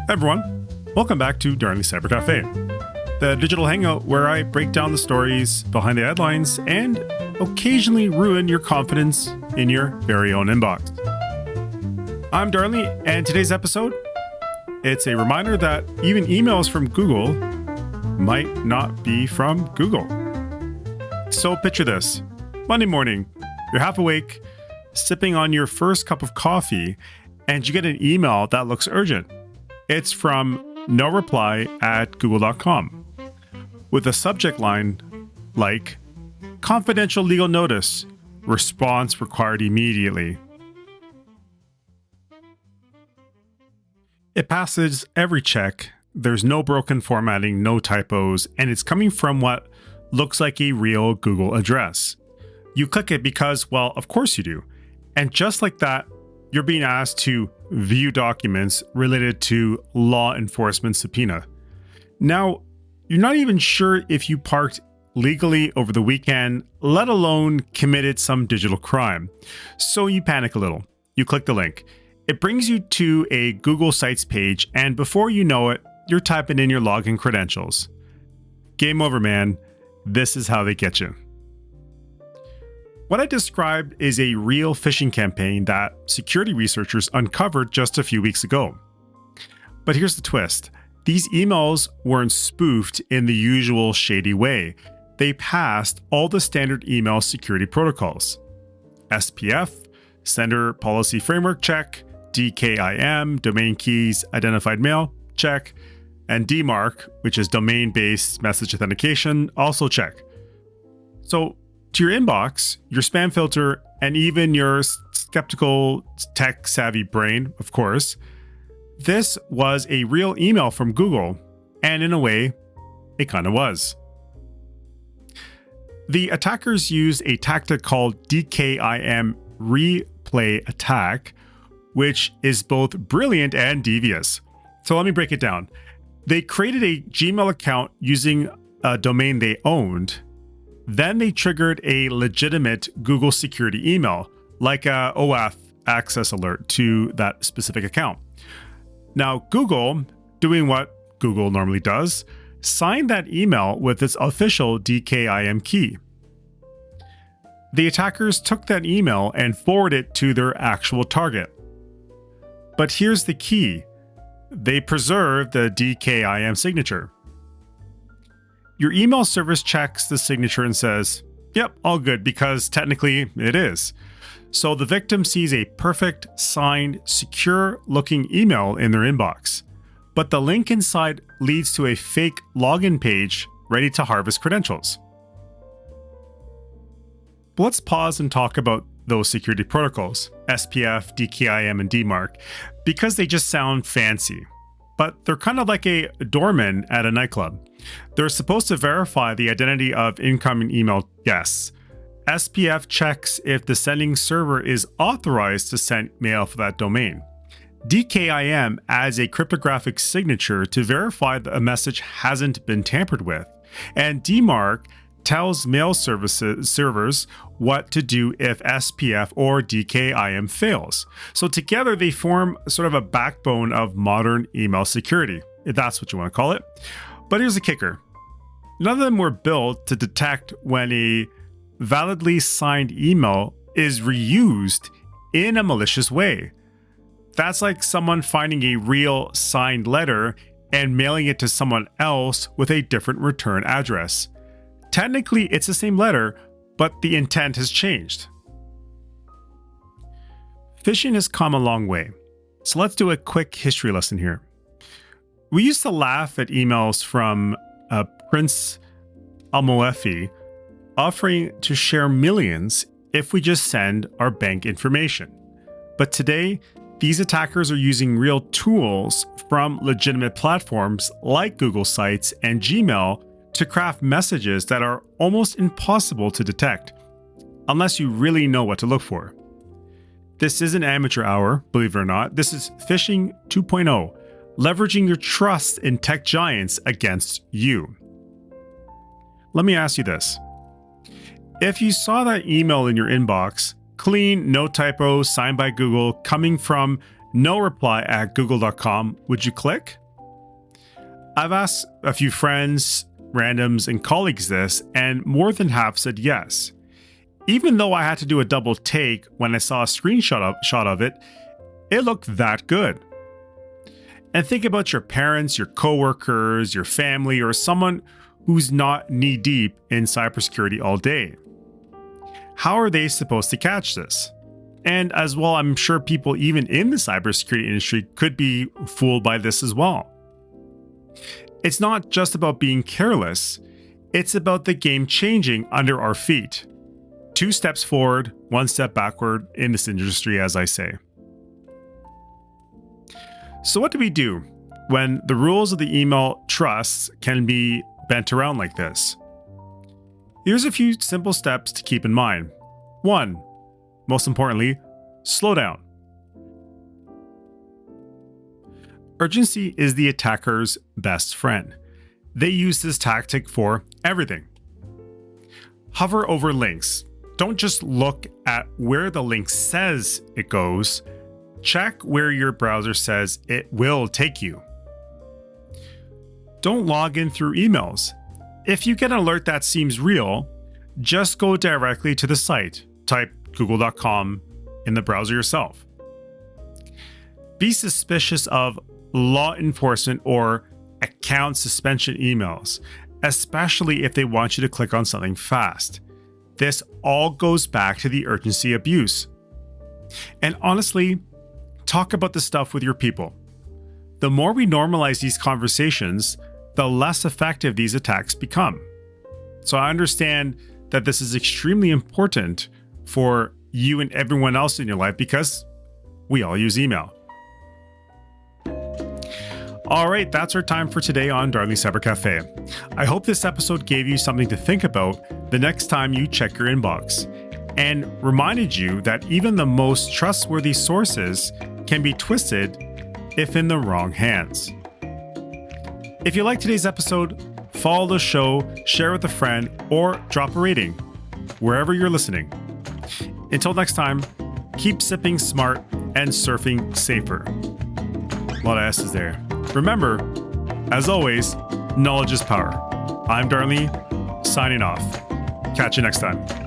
Everyone, welcome back to Darnley Cyber Cafe, the digital hangout where I break down the stories behind the headlines and occasionally ruin your confidence in your very own inbox. I'm Darnley, and today's episode, it's a reminder that even emails from Google might not be from Google. So picture this. Monday morning, you're half awake, sipping on your first cup of coffee, and you get an email that looks urgent. It's from noreply@google.com with a subject line like confidential legal notice, response required immediately. It passes every check. There's no broken formatting, no typos, and it's coming from what looks like a real Google address. You click it because, well, of course you do. And just like that, you're being asked to view documents related to law enforcement subpoena. Now, you're not even sure if you parked legally over the weekend, let alone committed some digital crime. So you panic a little. You click the link. It brings you to a Google Sites page, and before you know it, you're typing in your login credentials. Game over, man. This is how they get you. What I described is a real phishing campaign that security researchers uncovered just a few weeks ago. But here's the twist. These emails weren't spoofed in the usual shady way. They passed all the standard email security protocols. SPF, Sender Policy Framework check, DKIM, Domain Keys Identified Mail check, and DMARC, which is Domain-Based Message Authentication, also check. So, to your inbox, your spam filter, and even your skeptical, tech-savvy brain, of course, this was a real email from Google, and in a way, it kind of was. The attackers used a tactic called DKIM replay attack, which is both brilliant and devious. So let me break it down. They created a Gmail account using a domain they owned. Then they triggered a legitimate Google security email, like a OAuth access alert to that specific account. Now, Google, doing what Google normally does, signed that email with its official DKIM key. The attackers took that email and forwarded it to their actual target. But here's the key. They preserved the DKIM signature. Your email service checks the signature and says, yep, all good, because technically it is. So the victim sees a perfect, signed, secure-looking email in their inbox. But the link inside leads to a fake login page ready to harvest credentials. But let's pause and talk about those security protocols, SPF, DKIM, and DMARC, because they just sound fancy. But they're kind of like a doorman at a nightclub. They're supposed to verify the identity of incoming email guests. SPF checks if the sending server is authorized to send mail for that domain. DKIM adds a cryptographic signature to verify that a message hasn't been tampered with. And DMARC tells mail servers what to do if SPF or DKIM fails. So together they form sort of a backbone of modern email security, if that's what you want to call it. But here's the kicker. None of them were built to detect when a validly signed email is reused in a malicious way. That's like someone finding a real signed letter and mailing it to someone else with a different return address. Technically, it's the same letter, but the intent has changed. Phishing has come a long way. So let's do a quick history lesson here. We used to laugh at emails from Prince Al-Moefi offering to share millions if we just send our bank information. But today, these attackers are using real tools from legitimate platforms like Google Sites and Gmail to craft messages that are almost impossible to detect, unless you really know what to look for. This isn't amateur hour, believe it or not. This is Phishing 2.0, leveraging your trust in tech giants against you. Let me ask you this. If you saw that email in your inbox, clean, no typos, signed by Google, coming from no reply at google.com, would you click? I've asked a few friends, randoms, and colleagues this, and more than half said yes. Even though I had to do a double take when I saw a screenshot of it, it looked that good. And think about your parents, your coworkers, your family, or someone who's not knee-deep in cybersecurity all day. How are they supposed to catch this? And as well, I'm sure people even in the cybersecurity industry could be fooled by this as well. It's not just about being careless, it's about the game changing under our feet. 2 steps forward, 1 step backward in this industry, as I say. So what do we do when the rules of the email trusts can be bent around like this? Here's a few simple steps to keep in mind. 1, most importantly, slow down. Urgency is the attacker's best friend. They use this tactic for everything. Hover over links. Don't just look at where the link says it goes. Check where your browser says it will take you. Don't log in through emails. If you get an alert that seems real, just go directly to the site. Type google.com in the browser yourself. Be suspicious of law enforcement or account suspension emails, especially if they want you to click on something fast. This all goes back to the urgency abuse. And honestly, talk about this stuff with your people. The more we normalize these conversations, the less effective these attacks become. So I understand that this is extremely important for you and everyone else in your life because we all use email. All right, that's our time for today on Darling Cyber Cafe. I hope this episode gave you something to think about the next time you check your inbox and reminded you that even the most trustworthy sources can be twisted if in the wrong hands. If you like today's episode, follow the show, share with a friend, or drop a rating wherever you're listening. Until next time, keep sipping smart and surfing safer. A lot of S's there. Remember, as always, knowledge is power. I'm Darlene, signing off. Catch you next time.